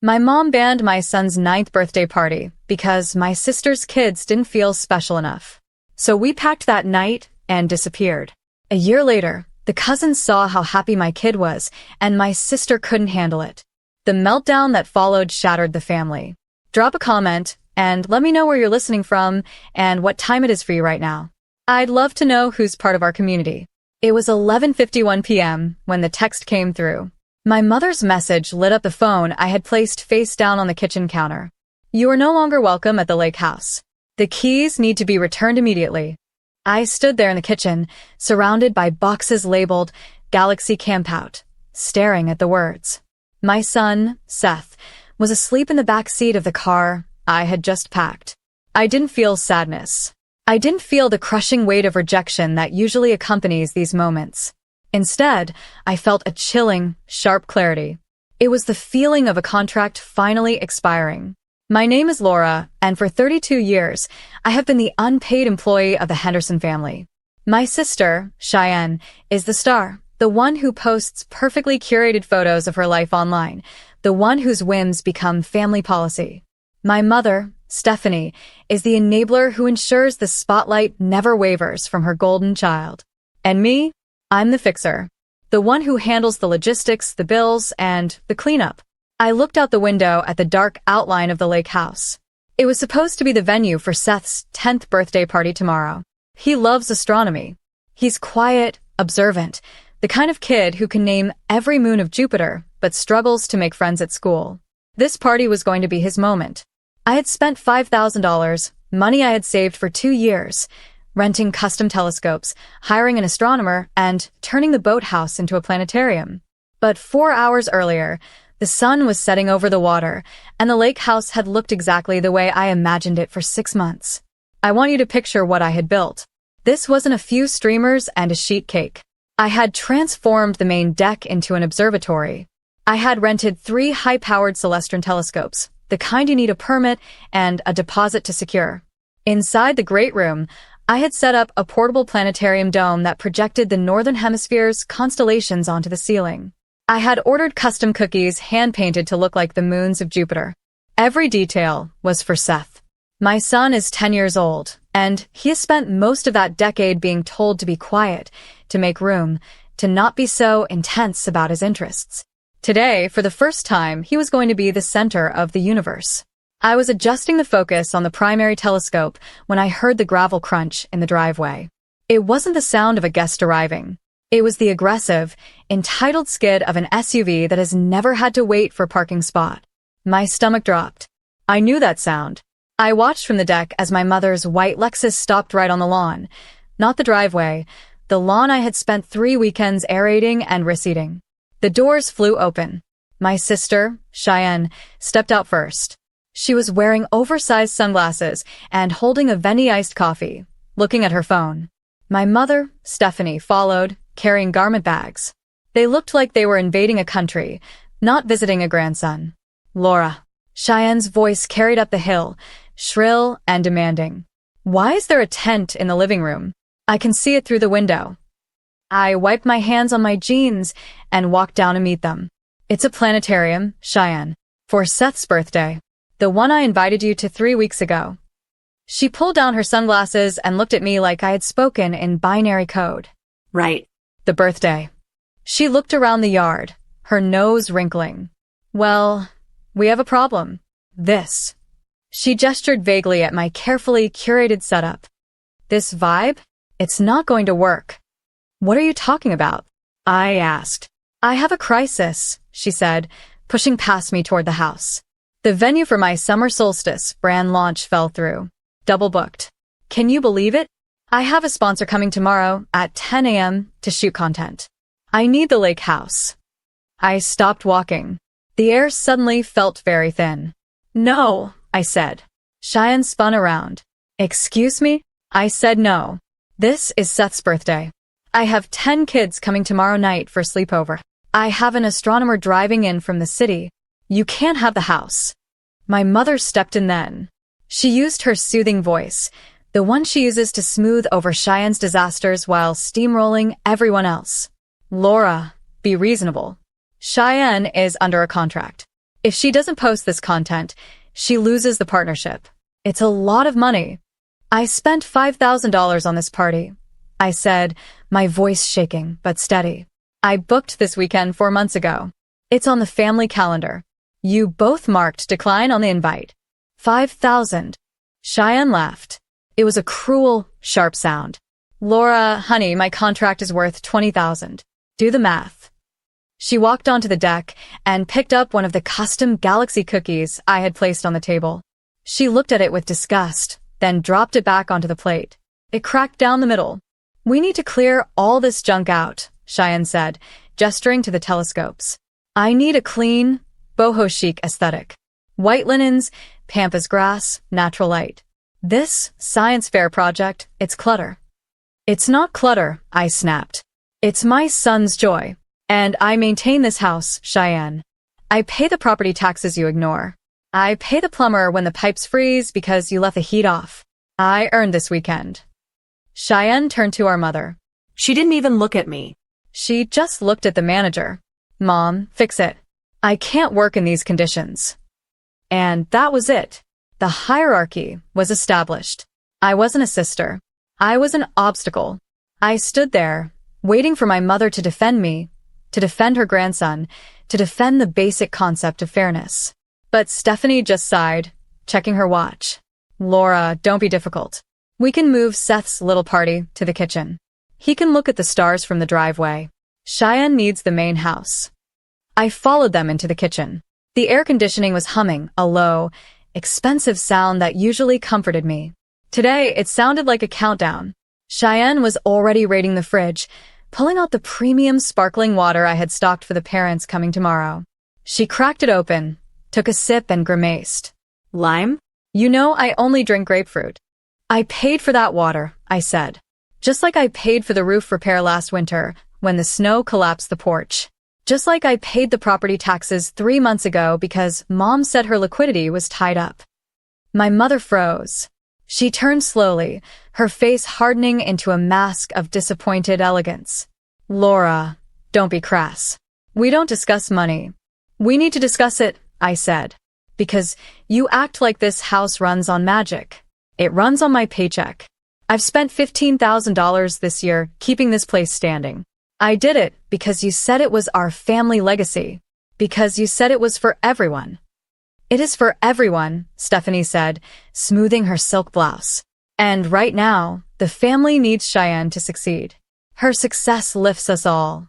My mom banned my son's ninth birthday party because my sister's kids didn't feel special enough. So we packed that night and disappeared. A year later, the cousins saw how happy my kid was, and my sister couldn't handle it. The meltdown that followed shattered the family. Drop a comment and let me know where you're listening from and what time it is for you right now. I'd love to know who's part of our community. It was 11:51 p.m. when the text came through. My mother's message lit up the phone I had placed face down on the kitchen counter. You are no longer welcome at the lake house. The keys need to be returned immediately. I stood there in the kitchen, surrounded by boxes labeled Galaxy Campout, staring at the words. My son, Seth, was asleep in the back seat of the car I had just packed. I didn't feel sadness. I didn't feel the crushing weight of rejection that usually accompanies these moments. Instead, I felt a chilling, sharp clarity. It was the feeling of a contract finally expiring. My name is Laura, and for 32 years, I have been the unpaid employee of the Henderson family. My sister, Cheyenne, is the star, the one who posts perfectly curated photos of her life online, the one whose whims become family policy. My mother, Stephanie, is the enabler who ensures the spotlight never wavers from her golden child. And me? I'm the fixer, the one who handles the logistics, the bills, and the cleanup. I looked out the window at the dark outline of the lake house. It was supposed to be the venue for Seth's 10th birthday party tomorrow. He loves astronomy. He's quiet, observant, the kind of kid who can name every moon of Jupiter, but struggles to make friends at school. This party was going to be his moment. I had spent $5,000, money I had saved for 2 years, renting custom telescopes, hiring an astronomer, and turning the boathouse into a planetarium. But 4 hours earlier, the sun was setting over the water, and the lake house had looked exactly the way I imagined it for 6 months. I want you to picture what I had built. This wasn't a few streamers and a sheet cake. I had transformed the main deck into an observatory. I had rented 3 high-powered Celestron telescopes, the kind you need a permit and a deposit to secure. Inside the great room, I had set up a portable planetarium dome that projected the northern hemisphere's constellations onto the ceiling. I had ordered custom cookies hand-painted to look like the moons of Jupiter. Every detail was for Seth. My son is 10 years old, and he has spent most of that decade being told to be quiet, to make room, to not be so intense about his interests. Today, for the first time, he was going to be the center of the universe. I was adjusting the focus on the primary telescope when I heard the gravel crunch in the driveway. It wasn't the sound of a guest arriving. It was the aggressive, entitled skid of an SUV that has never had to wait for a parking spot. My stomach dropped. I knew that sound. I watched from the deck as my mother's white Lexus stopped right on the lawn. Not the driveway, the lawn I had spent 3 weekends aerating and reseeding. The doors flew open. My sister, Cheyenne, stepped out first. She was wearing oversized sunglasses and holding a Venti iced coffee, looking at her phone. My mother, Stephanie, followed, carrying garment bags. They looked like they were invading a country, not visiting a grandson. Laura. Cheyenne's voice carried up the hill, shrill and demanding. Why is there a tent in the living room? I can see it through the window. I wiped my hands on my jeans and walked down to meet them. It's a planetarium, Cheyenne, for Seth's birthday. The one I invited you to 3 weeks ago. She pulled down her sunglasses and looked at me like I had spoken in binary code. Right. The birthday. She looked around the yard, her nose wrinkling. Well, we have a problem. This. She gestured vaguely at my carefully curated setup. This vibe? It's not going to work. What are you talking about? I asked. I have a crisis, she said, pushing past me toward the house. The venue for my summer solstice brand launch fell through. Double booked. Can you believe it? I have a sponsor coming tomorrow at 10 a.m. to shoot content. I need the lake house. I stopped walking. The air suddenly felt very thin. No, I said. Cheyenne spun around. Excuse me? I said no. This is Seth's birthday. I have 10 kids coming tomorrow night for sleepover. I have an astronomer driving in from the city. You can't have the house. My mother stepped in then. She used her soothing voice, the one she uses to smooth over Cheyenne's disasters while steamrolling everyone else. Laura, be reasonable. Cheyenne is under a contract. If she doesn't post this content, she loses the partnership. It's a lot of money. I spent $5,000 on this party, I said, my voice shaking but steady. I booked this weekend 4 months ago. It's on the family calendar. You both marked decline on the invite. 5,000. Cheyenne laughed. It was a cruel, sharp sound. Laura, honey, my contract is worth 20,000. Do the math. She walked onto the deck and picked up one of the custom Galaxy cookies I had placed on the table. She looked at it with disgust, then dropped it back onto the plate. It cracked down the middle. We need to clear all this junk out, Cheyenne said, gesturing to the telescopes. I need a clean, boho chic aesthetic. White linens, pampas grass, natural light. This science fair project, it's clutter. It's not clutter, I snapped. It's my son's joy. And I maintain this house, Cheyenne. I pay the property taxes you ignore. I pay the plumber when the pipes freeze because you left the heat off. I earned this weekend. Cheyenne turned to our mother. She didn't even look at me. She just looked at the manager. Mom, fix it. I can't work in these conditions. And that was it. The hierarchy was established. I wasn't a sister. I was an obstacle. I stood there, waiting for my mother to defend me, to defend her grandson, to defend the basic concept of fairness. But Stephanie just sighed, checking her watch. Laura, don't be difficult. We can move Seth's little party to the kitchen. He can look at the stars from the driveway. Cheyenne needs the main house. I followed them into the kitchen. The air conditioning was humming, a low, expensive sound that usually comforted me. Today, it sounded like a countdown. Cheyenne was already raiding the fridge, pulling out the premium sparkling water I had stocked for the parents coming tomorrow. She cracked it open, took a sip and grimaced. Lime? You know I only drink grapefruit. I paid for that water, I said. Just like I paid for the roof repair last winter when the snow collapsed the porch. Just like I paid the property taxes 3 months ago because Mom said her liquidity was tied up. My mother froze. She turned slowly, her face hardening into a mask of disappointed elegance. Laura, don't be crass. We don't discuss money. We need to discuss it, I said. Because you act like this house runs on magic. It runs on my paycheck. I've spent $15,000 this year keeping this place standing. I did it because you said it was our family legacy. Because you said it was for everyone. It is for everyone, Stephanie said, smoothing her silk blouse. And right now, the family needs Cheyenne to succeed. Her success lifts us all.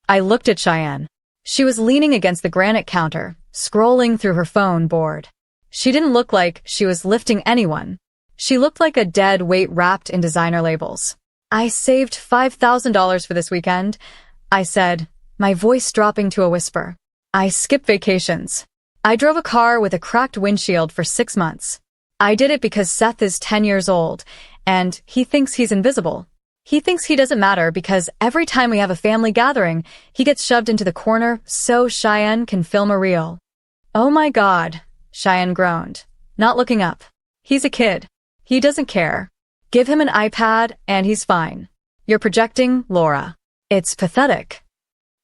I looked at Cheyenne. She was leaning against the granite counter, scrolling through her phone, bored. She didn't look like she was lifting anyone. She looked like a dead weight wrapped in designer labels. I saved $5,000 for this weekend, I said, my voice dropping to a whisper. I skipped vacations. I drove a car with a cracked windshield for 6 months. I did it because Seth is 10 years old, and he thinks he's invisible. He thinks he doesn't matter because every time we have a family gathering, he gets shoved into the corner so Cheyenne can film a reel. Oh my God, Cheyenne groaned, not looking up. He's a kid. He doesn't care. Give him an iPad and he's fine. You're projecting, Laura. It's pathetic.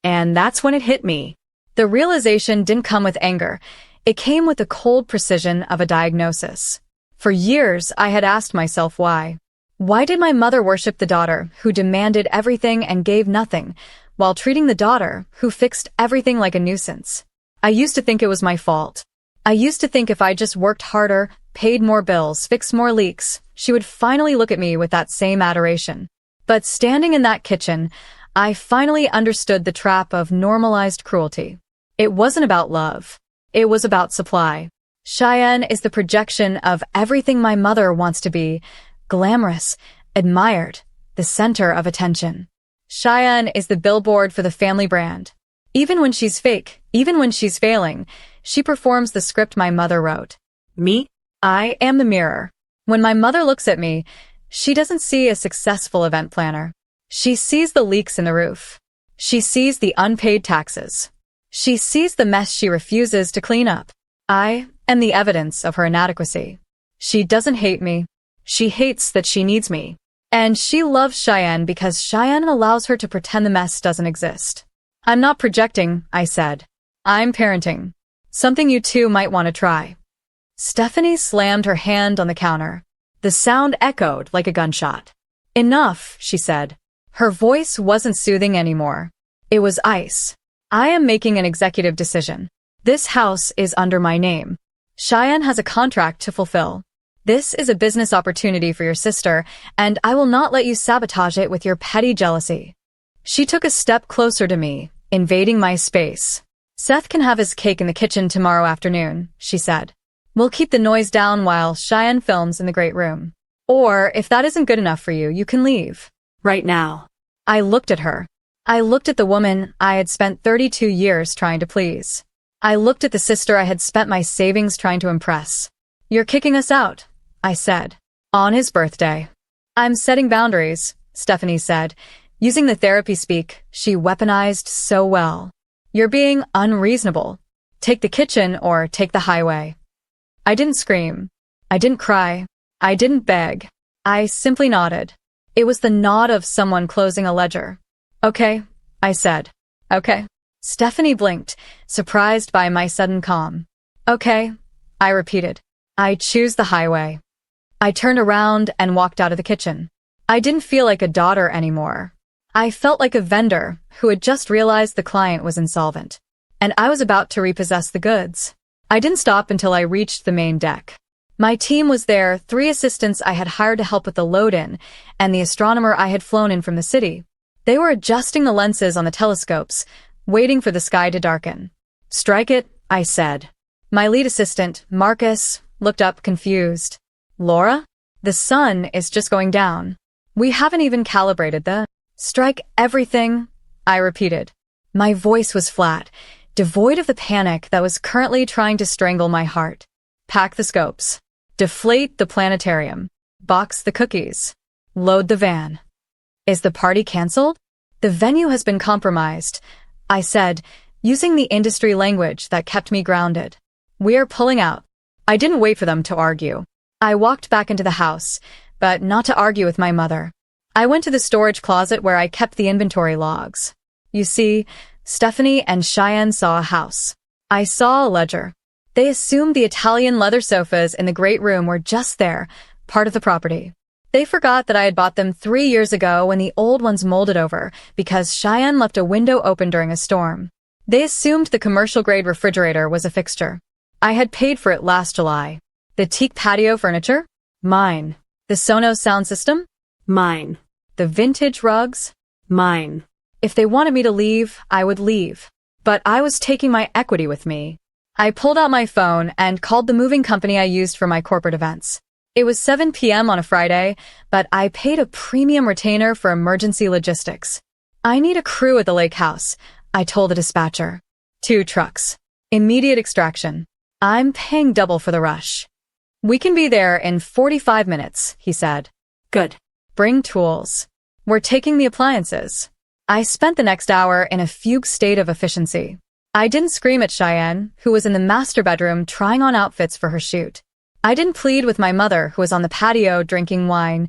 And that's when it hit me. The realization didn't come with anger. It came with the cold precision of a diagnosis. For years, I had asked myself why. Why did my mother worship the daughter who demanded everything and gave nothing, while treating the daughter who fixed everything like a nuisance? I used to think it was my fault. I used to think if I just worked harder, paid more bills, fixed more leaks, she would finally look at me with that same adoration. But standing in that kitchen, I finally understood the trap of normalized cruelty. It wasn't about love. It was about supply. Cheyenne is the projection of everything my mother wants to be, glamorous, admired, the center of attention. Cheyenne is the billboard for the family brand. Even when she's fake, even when she's failing, she performs the script my mother wrote. Me? I am the mirror. When my mother looks at me, she doesn't see a successful event planner. She sees the leaks in the roof. She sees the unpaid taxes. She sees the mess she refuses to clean up. I am the evidence of her inadequacy. She doesn't hate me. She hates that she needs me. And she loves Cheyenne because Cheyenne allows her to pretend the mess doesn't exist. I'm not projecting, I said. I'm parenting. Something you two might want to try. Stephanie slammed her hand on the counter. The sound echoed like a gunshot. Enough, she said. Her voice wasn't soothing anymore. It was ice. I am making an executive decision. This house is under my name. Cheyenne has a contract to fulfill. This is a business opportunity for your sister, and I will not let you sabotage it with your petty jealousy. She took a step closer to me, invading my space. Seth can have his cake in the kitchen tomorrow afternoon, she said. We'll keep the noise down while Cheyenne films in the great room. Or, if that isn't good enough for you, you can leave. Right now. I looked at her. I looked at the woman I had spent 32 years trying to please. I looked at the sister I had spent my savings trying to impress. You're kicking us out, I said. On his birthday. I'm setting boundaries, Stephanie said, using the therapy speak she weaponized so well. You're being unreasonable. Take the kitchen or take the highway. I didn't scream. I didn't cry. I didn't beg. I simply nodded. It was the nod of someone closing a ledger. Okay, I said. Okay. Stephanie blinked, surprised by my sudden calm. Okay, I repeated. I choose the highway. I turned around and walked out of the kitchen. I didn't feel like a daughter anymore. I felt like a vendor who had just realized the client was insolvent, and I was about to repossess the goods. I didn't stop until I reached the main deck. My team was there, 3 assistants I had hired to help with the load-in, and the astronomer I had flown in from the city. They were adjusting the lenses on the telescopes, waiting for the sky to darken. Strike it, I said. My lead assistant, Marcus, looked up confused. Laura? The sun is just going down. We haven't even calibrated the... Strike everything, I repeated. My voice was flat, devoid of the panic that was currently trying to strangle my heart. Pack the scopes. Deflate the planetarium. Box the cookies. Load the van. Is the party canceled? The venue has been compromised, I said, using the industry language that kept me grounded. We are pulling out. I didn't wait for them to argue. I walked back into the house, but not to argue with my mother. I went to the storage closet where I kept the inventory logs. You see, Stephanie and Cheyenne saw a house. I saw a ledger. They assumed the Italian leather sofas in the great room were just there, part of the property. They forgot that I had bought them 3 years ago when the old ones molded over because Cheyenne left a window open during a storm. They assumed the commercial-grade refrigerator was a fixture. I had paid for it last July. The teak patio furniture? Mine. The Sonos sound system? Mine. The vintage rugs? Mine. If they wanted me to leave, I would leave. But I was taking my equity with me. I pulled out my phone and called the moving company I used for my corporate events. It was 7 p.m. on a Friday, but I paid a premium retainer for emergency logistics. I need a crew at the lake house, I told the dispatcher. 2 trucks. Immediate extraction. I'm paying double for the rush. We can be there in 45 minutes, he said. Good. Bring tools. We're taking the appliances. I spent the next hour in a fugue state of efficiency. I didn't scream at Cheyenne, who was in the master bedroom trying on outfits for her shoot. I didn't plead with my mother, who was on the patio drinking wine,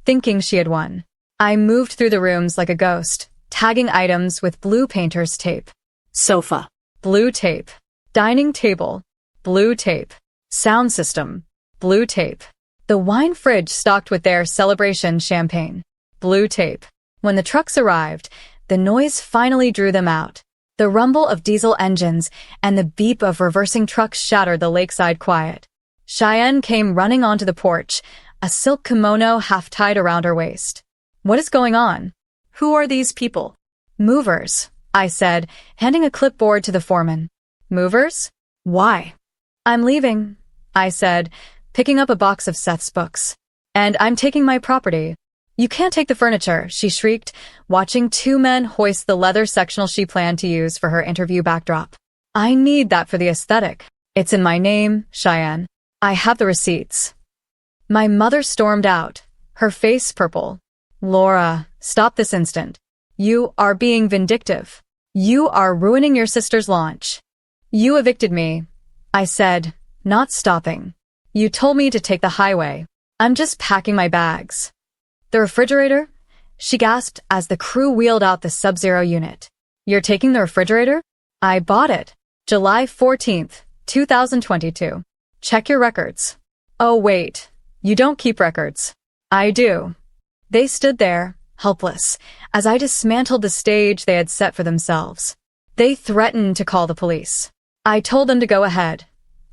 thinking she had won. I moved through the rooms like a ghost, tagging items with blue painter's tape. Sofa. Blue tape. Dining table. Blue tape. Sound system. Blue tape. The wine fridge stocked with their celebration champagne. Blue tape. When the trucks arrived, the noise finally drew them out. The rumble of diesel engines and the beep of reversing trucks shattered the lakeside quiet. Cheyenne came running onto the porch, a silk kimono half tied around her waist. What is going on? Who are these people? Movers, I said, handing a clipboard to the foreman. Movers? Why? I'm leaving, I said, picking up a box of Seth's books. And I'm taking my property. You can't take the furniture, she shrieked, watching 2 men hoist the leather sectional she planned to use for her interview backdrop. I need that for the aesthetic. It's in my name, Cheyenne. I have the receipts. My mother stormed out, her face purple. Laura, stop this instant. You are being vindictive. You are ruining your sister's launch. You evicted me, I said, not stopping. You told me to take the highway. I'm just packing my bags. The refrigerator? She gasped as the crew wheeled out the Sub-Zero unit. You're taking the refrigerator? I bought it. July 14th, 2022. Check your records. Oh wait, you don't keep records. I do. They stood there, helpless, as I dismantled the stage they had set for themselves. They threatened to call the police. I told them to go ahead.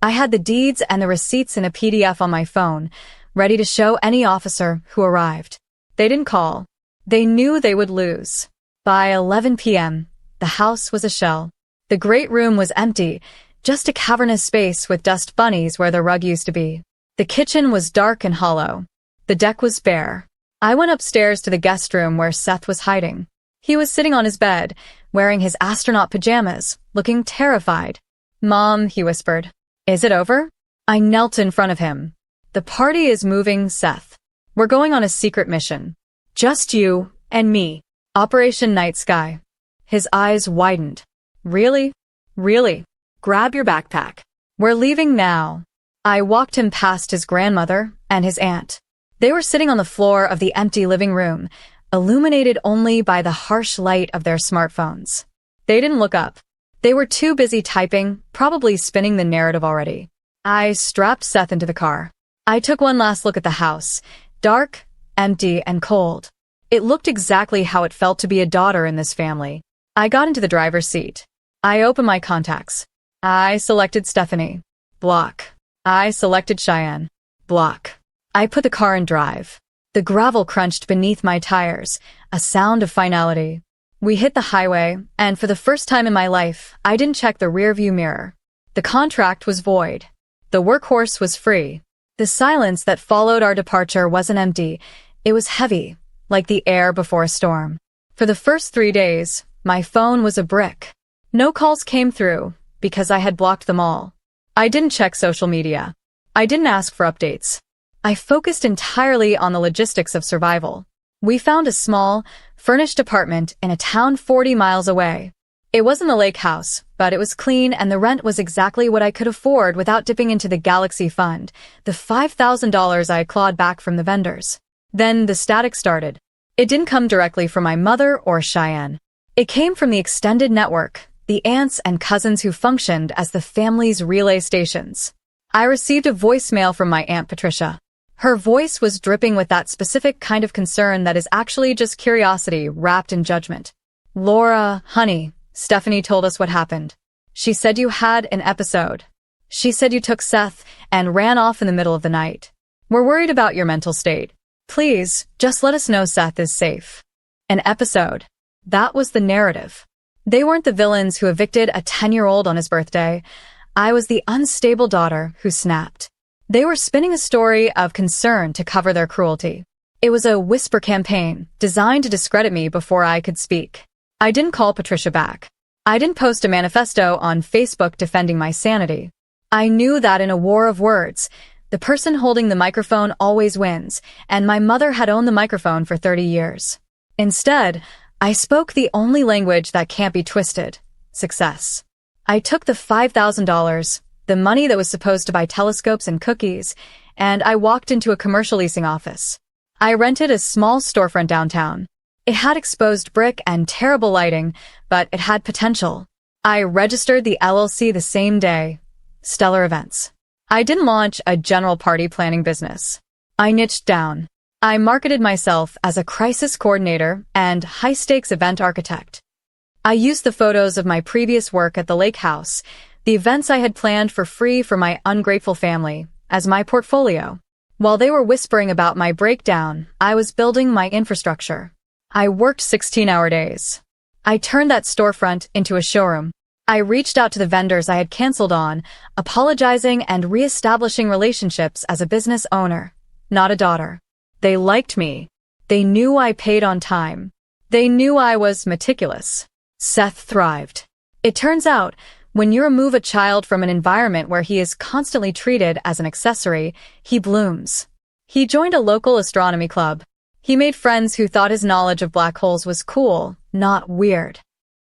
I had the deeds and the receipts in a PDF on my phone, ready to show any officer who arrived. They didn't call. They knew they would lose. By 11 p.m., the house was a shell. The great room was empty, just a cavernous space with dust bunnies where the rug used to be. The kitchen was dark and hollow. The deck was bare. I went upstairs to the guest room where Seth was hiding. He was sitting on his bed, wearing his astronaut pajamas, looking terrified. "Mom," he whispered. "Is it over?" I knelt in front of him. "The party is moving, Seth. We're going on a secret mission. Just you and me. Operation Night Sky." His eyes widened. "Really? Really? Grab your backpack. We're leaving now." I walked him past his grandmother and his aunt. They were sitting on the floor of the empty living room, illuminated only by the harsh light of their smartphones. They didn't look up. They were too busy typing, probably spinning the narrative already. I strapped Seth into the car. I took one last look at the house, dark, empty, and cold. It looked exactly how it felt to be a daughter in this family. I got into the driver's seat. I opened my contacts. I selected Stephanie. Block. I selected Cheyenne. Block. I put the car in drive. The gravel crunched beneath my tires, a sound of finality. We hit the highway, and for the first time in my life, I didn't check the rearview mirror. The contract was void. The workhorse was free. The silence that followed our departure wasn't empty. It was heavy, like the air before a storm. For the first 3 days, my phone was a brick. No calls came through, because I had blocked them all. I didn't check social media. I didn't ask for updates. I focused entirely on the logistics of survival. We found a small, furnished apartment in a town 40 miles away. It wasn't a lake house, but it was clean and the rent was exactly what I could afford without dipping into the Galaxy Fund, the $5,000 I clawed back from the vendors. Then the static started. It didn't come directly from my mother or Cheyenne. It came from the extended network, the aunts and cousins who functioned as the family's relay stations. I received a voicemail from my Aunt Patricia. Her voice was dripping with that specific kind of concern that is actually just curiosity wrapped in judgment. "Laura, honey, Stephanie told us what happened. She said you had an episode. She said you took Seth and ran off in the middle of the night. We're worried about your mental state. Please, just let us know Seth is safe." An episode. That was the narrative. They weren't the villains who evicted a 10-year-old on his birthday. I was the unstable daughter who snapped. They were spinning a story of concern to cover their cruelty. It was a whisper campaign designed to discredit me before I could speak. I didn't call Patricia back. I didn't post a manifesto on Facebook defending my sanity. I knew that in a war of words, the person holding the microphone always wins, and my mother had owned the microphone for 30 years. Instead, I spoke the only language that can't be twisted: success. I took the $5,000, the money that was supposed to buy telescopes and cookies, and I walked into a commercial leasing office. I rented a small storefront downtown. It had exposed brick and terrible lighting, but it had potential. I registered the LLC the same day. Stellar Events. I didn't launch a general party planning business. I niched down. I marketed myself as a crisis coordinator and high-stakes event architect. I used the photos of my previous work at the lake house, the events I had planned for free for my ungrateful family, as my portfolio. While they were whispering about my breakdown, I was building my infrastructure. I worked 16-hour days. I turned that storefront into a showroom. I reached out to the vendors I had canceled on, apologizing and reestablishing relationships as a business owner, not a daughter. They liked me. They knew I paid on time. They knew I was meticulous. Seth thrived. It turns out, when you remove a child from an environment where he is constantly treated as an accessory, he blooms. He joined a local astronomy club. He made friends who thought his knowledge of black holes was cool, not weird.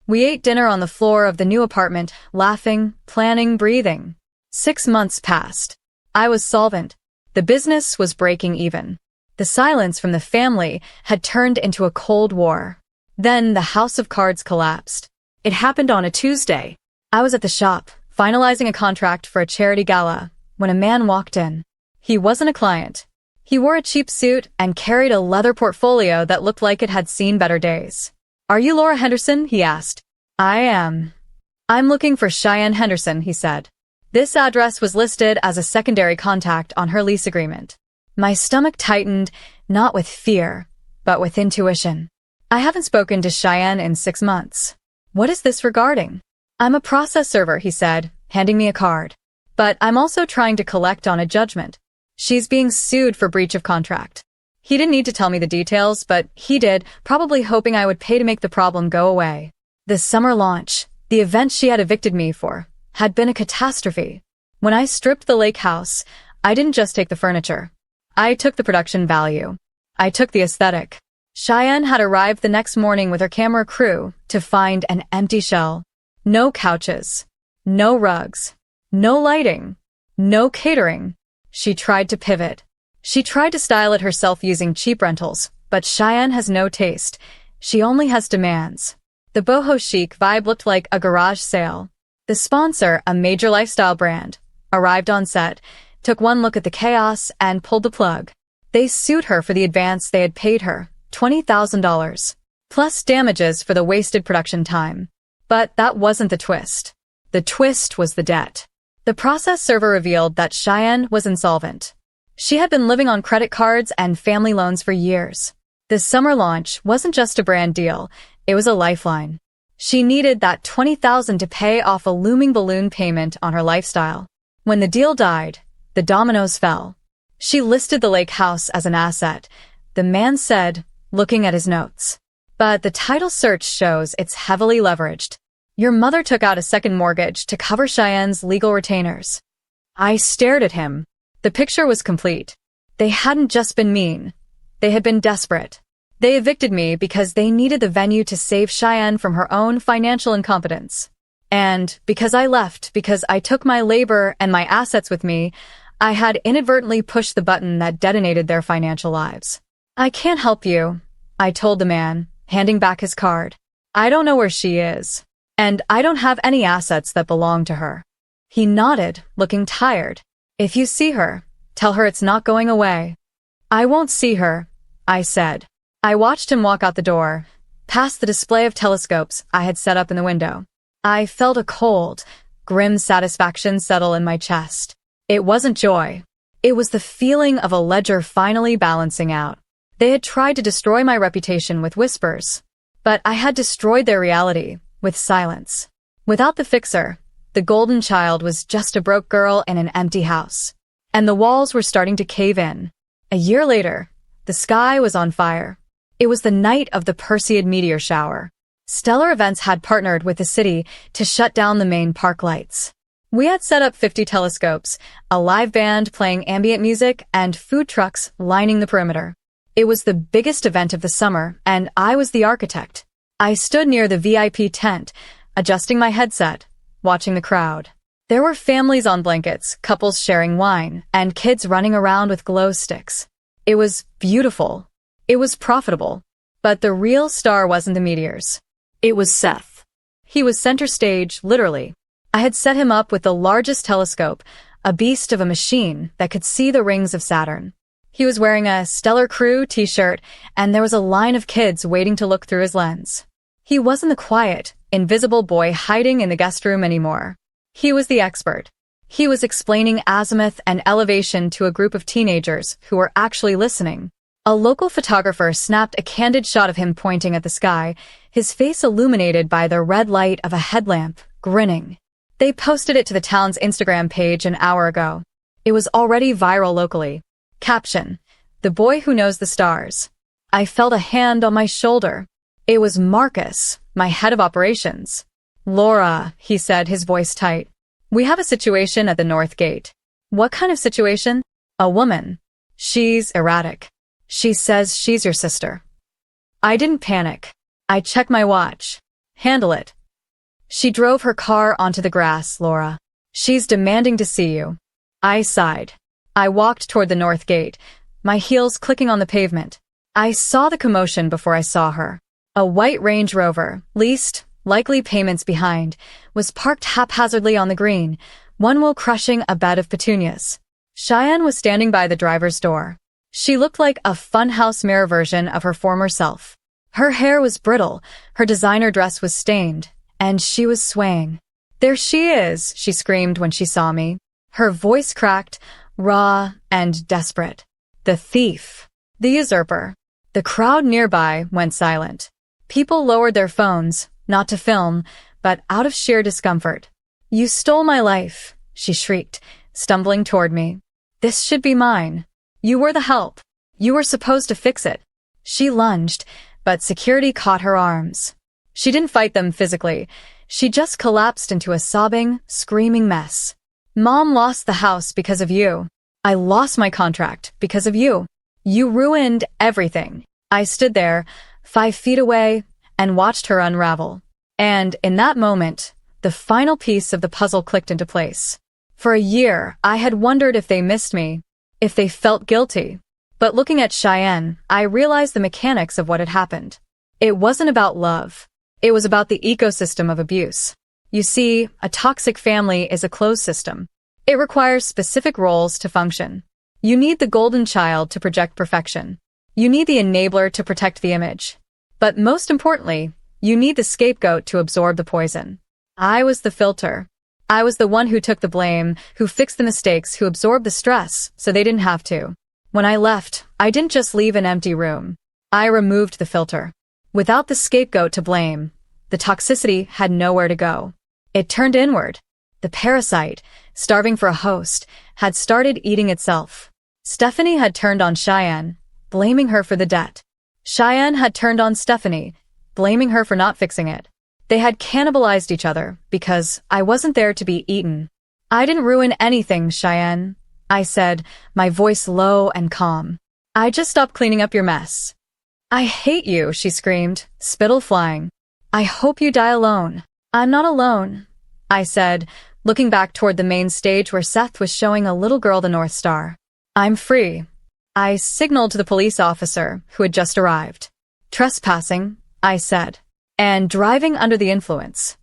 We ate dinner on the floor of the new apartment, laughing, planning, breathing. 6 months passed. I was solvent. The business was breaking even. The silence from the family had turned into a cold war. Then the house of cards collapsed. It happened on a Tuesday. I was at the shop, finalizing a contract for a charity gala when a man walked in. He wasn't a client. He wore a cheap suit and carried a leather portfolio that looked like it had seen better days. "Are you Laura Henderson?" he asked. "I am." "I'm looking for Cheyenne Henderson," he said. This address was listed as a secondary contact on her lease agreement. My stomach tightened, not with fear, but with intuition. I haven't spoken to Cheyenne in 6 months. "What is this regarding?" "I'm a process server," he said, handing me a card. "But I'm also trying to collect on a judgment. She's being sued for breach of contract." He didn't need to tell me the details, but he did, probably hoping I would pay to make the problem go away. The summer launch, the event she had evicted me for, had been a catastrophe. When I stripped the lake house, I didn't just take the furniture. I took the production value. I took the aesthetic. Cheyenne had arrived the next morning with her camera crew to find an empty shell. No couches. No rugs. No lighting. No catering. She tried to pivot. She tried to style it herself using cheap rentals, but Cheyenne has no taste. She only has demands. The boho chic vibe looked like a garage sale. The sponsor, a major lifestyle brand, arrived on set, took one look at the chaos, and pulled the plug. They sued her for the advance they had paid her, $20,000, plus damages for the wasted production time. But that wasn't the twist. The twist was the debt. The process server revealed that Cheyenne was insolvent. She had been living on credit cards and family loans for years. The summer launch wasn't just a brand deal, it was a lifeline. She needed that $20,000 to pay off a looming balloon payment on her lifestyle. When the deal died, the dominoes fell. She listed the lake house as an asset, the man said, looking at his notes. But the title search shows it's heavily leveraged. "Your mother took out a second mortgage to cover Cheyenne's legal retainers." I stared at him. The picture was complete. They hadn't just been mean. They had been desperate. They evicted me because they needed the venue to save Cheyenne from her own financial incompetence. And because I took my labor and my assets with me, I had inadvertently pushed the button that detonated their financial lives. "I can't help you," I told the man, handing back his card. "I don't know where she is. And I don't have any assets that belong to her." He nodded, looking tired. "If you see her, tell her it's not going away." "I won't see her," I said. I watched him walk out the door, past the display of telescopes I had set up in the window. I felt a cold, grim satisfaction settle in my chest. It wasn't joy. It was the feeling of a ledger finally balancing out. They had tried to destroy my reputation with whispers, but I had destroyed their reality with silence. Without the fixer, the golden child was just a broke girl in an empty house. And the walls were starting to cave in. A year later, the sky was on fire. It was the night of the Perseid meteor shower. Stellar Events had partnered with the city to shut down the main park lights. We had set up 50 telescopes, a live band playing ambient music, and food trucks lining the perimeter. It was the biggest event of the summer, and I was the architect. I stood near the VIP tent, adjusting my headset, watching the crowd. There were families on blankets, couples sharing wine, and kids running around with glow sticks. It was beautiful. It was profitable. But the real star wasn't the meteors. It was Seth. He was center stage, literally. I had set him up with the largest telescope, a beast of a machine that could see the rings of Saturn. He was wearing a Stellar Crew t-shirt, and there was a line of kids waiting to look through his lens. He wasn't the quiet, invisible boy hiding in the guest room anymore. He was the expert. He was explaining azimuth and elevation to a group of teenagers who were actually listening. A local photographer snapped a candid shot of him pointing at the sky, his face illuminated by the red light of a headlamp, grinning. They posted it to the town's Instagram page an hour ago. It was already viral locally. Caption: "The boy who knows the stars." I felt a hand on my shoulder. It was Marcus, my head of operations. "Laura," he said, his voice tight. "We have a situation at the North Gate." "What kind of situation?" "A woman. She's erratic. She says she's your sister." I didn't panic. I checked my watch. "Handle it." "She drove her car onto the grass, Laura. She's demanding to see you." I sighed. I walked toward the North Gate, my heels clicking on the pavement. I saw the commotion before I saw her. A white Range Rover, leased, likely payments behind, was parked haphazardly on the green, one wheel crushing a bed of petunias. Cheyenne was standing by the driver's door. She looked like a funhouse mirror version of her former self. Her hair was brittle, her designer dress was stained, and she was swaying. "There she is," she screamed when she saw me. Her voice cracked, raw and desperate. "The thief. The usurper." The crowd nearby went silent. People lowered their phones, not to film, but out of sheer discomfort. "You stole my life," she shrieked, stumbling toward me. "This should be mine. You were the help. You were supposed to fix it." She lunged, but security caught her arms. She didn't fight them physically. She just collapsed into a sobbing, screaming mess. "Mom lost the house because of you. I lost my contract because of you. You ruined everything." I stood there, 5 feet away, and watched her unravel. And in that moment, the final piece of the puzzle clicked into place. For a year, I had wondered if they missed me, if they felt guilty. But looking at Cheyenne, I realized the mechanics of what had happened. It wasn't about love. It was about the ecosystem of abuse. You see, a toxic family is a closed system. It requires specific roles to function. You need the golden child to project perfection. You need the enabler to protect the image. But most importantly, you need the scapegoat to absorb the poison. I was the filter. I was the one who took the blame, who fixed the mistakes, who absorbed the stress, so they didn't have to. When I left, I didn't just leave an empty room. I removed the filter. Without the scapegoat to blame, the toxicity had nowhere to go. It turned inward. The parasite, starving for a host, had started eating itself. Stephanie had turned on Cheyenne, blaming her for the debt. Cheyenne had turned on Stephanie, blaming her for not fixing it. They had cannibalized each other because I wasn't there to be eaten. "I didn't ruin anything, Cheyenne," I said, my voice low and calm. "I just stopped cleaning up your mess." "I hate you," she screamed, spittle flying. "I hope you die alone." "I'm not alone," I said, looking back toward the main stage where Seth was showing a little girl the North Star. "I'm free." I signaled to the police officer who had just arrived. "Trespassing," I said, "and driving under the influence."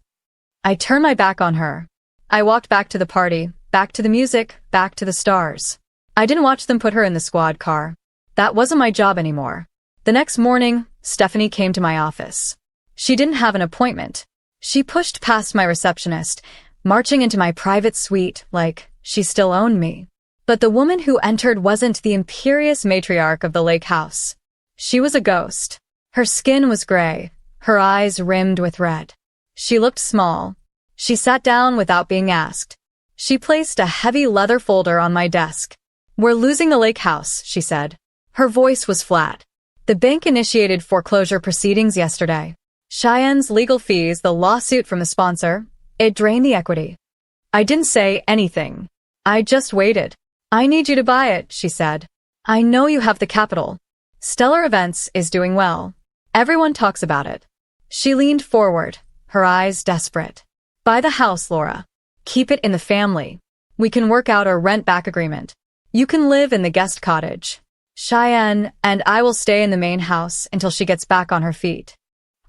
I turned my back on her. I walked back to the party, back to the music, back to the stars. I didn't watch them put her in the squad car. That wasn't my job anymore. The next morning, Stephanie came to my office. She didn't have an appointment. She pushed past my receptionist, marching into my private suite like she still owned me. But the woman who entered wasn't the imperious matriarch of the lake house. She was a ghost. Her skin was gray, her eyes rimmed with red. She looked small. She sat down without being asked. She placed a heavy leather folder on my desk. "We're losing the lake house," she said. Her voice was flat. "The bank initiated foreclosure proceedings yesterday. Cheyenne's legal fees, the lawsuit from the sponsor, it drained the equity." I didn't say anything. I just waited. "I need you to buy it," she said. "I know you have the capital. Stellar Events is doing well. Everyone talks about it." She leaned forward, her eyes desperate. "Buy the house, Laura. Keep it in the family. We can work out a rent-back agreement. You can live in the guest cottage. Cheyenne and I will stay in the main house until she gets back on her feet."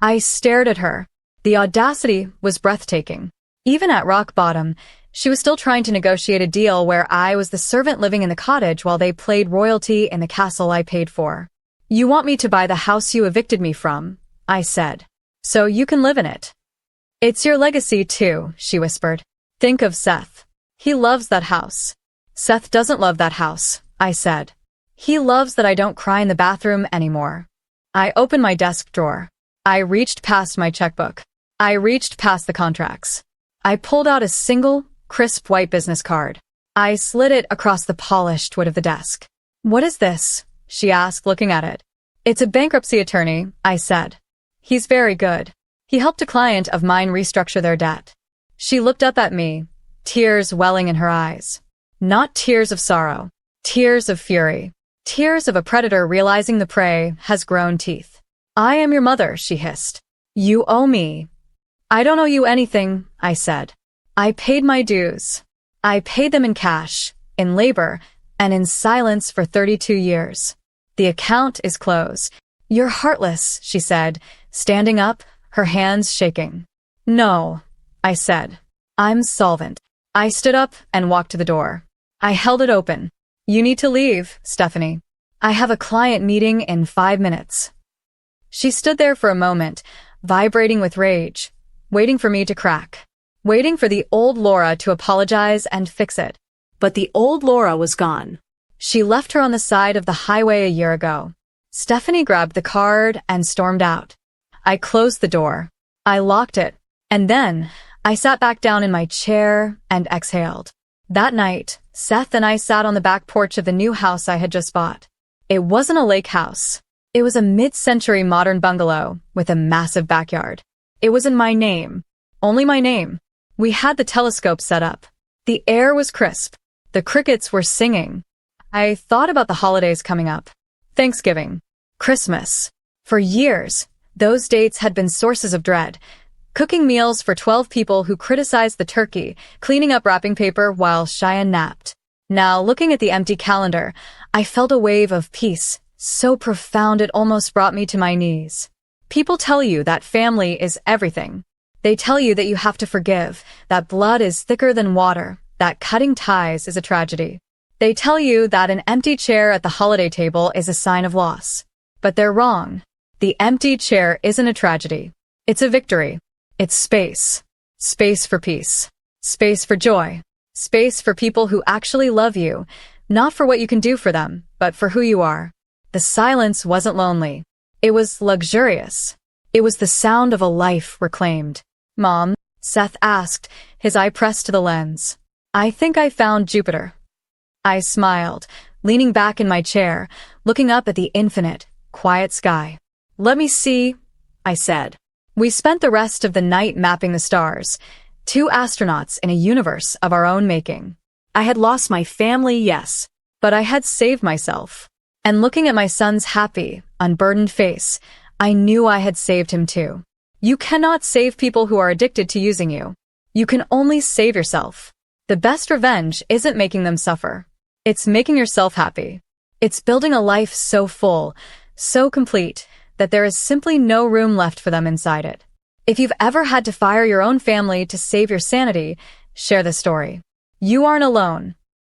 I stared at her. The audacity was breathtaking. Even at rock bottom, she was still trying to negotiate a deal where I was the servant living in the cottage while they played royalty in the castle I paid for. "You want me to buy the house you evicted me from," I said, "so you can live in it." "It's your legacy too," she whispered. "Think of Seth. He loves that house." "Seth doesn't love that house," I said. "He loves that I don't cry in the bathroom anymore." I opened my desk drawer. I reached past my checkbook. I reached past the contracts. I pulled out a single, crisp white business card. I slid it across the polished wood of the desk. "What is this?" she asked, looking at it. "It's a bankruptcy attorney," I said. "He's very good. He helped a client of mine restructure their debt." She looked up at me, tears welling in her eyes. Not tears of sorrow, tears of fury, tears of a predator realizing the prey has grown teeth. "I am your mother," she hissed. "You owe me." "I don't owe you anything," I said. "I paid my dues. I paid them in cash, in labor, and in silence for 32 years. The account is closed." "You're heartless," she said, standing up, her hands shaking. No, I said. I'm solvent. I stood up and walked to the door. I held it open. You need to leave, Stephanie. I have a client meeting in 5 minutes. She stood there for a moment, vibrating with rage, waiting for me to crack, waiting for the old Laura to apologize and fix it. But the old Laura was gone. She left her on the side of the highway a year ago. Stephanie grabbed the card and stormed out. I closed the door. I locked it. And then I sat back down in my chair and exhaled. That night, Seth and I sat on the back porch of the new house I had just bought. It wasn't a lake house. It was a mid-century modern bungalow with a massive backyard. It was in my name. Only my name. We had the telescope set up. The air was crisp. The crickets were singing. I thought about the holidays coming up. Thanksgiving. Christmas. For years, those dates had been sources of dread. Cooking meals for 12 people who criticized the turkey, cleaning up wrapping paper while Cheyenne napped. Now, looking at the empty calendar, I felt a wave of peace, so profound it almost brought me to my knees. People tell you that family is everything. They tell you that you have to forgive, that blood is thicker than water, that cutting ties is a tragedy. They tell you that an empty chair at the holiday table is a sign of loss. But they're wrong. The empty chair isn't a tragedy. It's a victory. It's space. Space for peace. Space for joy. Space for people who actually love you, not for what you can do for them, but for who you are. The silence wasn't lonely. It was luxurious. It was the sound of a life reclaimed. Mom, Seth asked, his eye pressed to the lens. I think I found Jupiter. I smiled, leaning back in my chair, looking up at the infinite, quiet sky. Let me see, I said. We spent the rest of the night mapping the stars, 2 astronauts in a universe of our own making. I had lost my family, yes, but I had saved myself. And looking at my son's happy, unburdened face, I knew I had saved him too. You cannot save people who are addicted to using you. You can only save yourself. The best revenge isn't making them suffer. It's making yourself happy. It's building a life so full, so complete, that there is simply no room left for them inside it. If you've ever had to fire your own family to save your sanity, share the story. You aren't alone.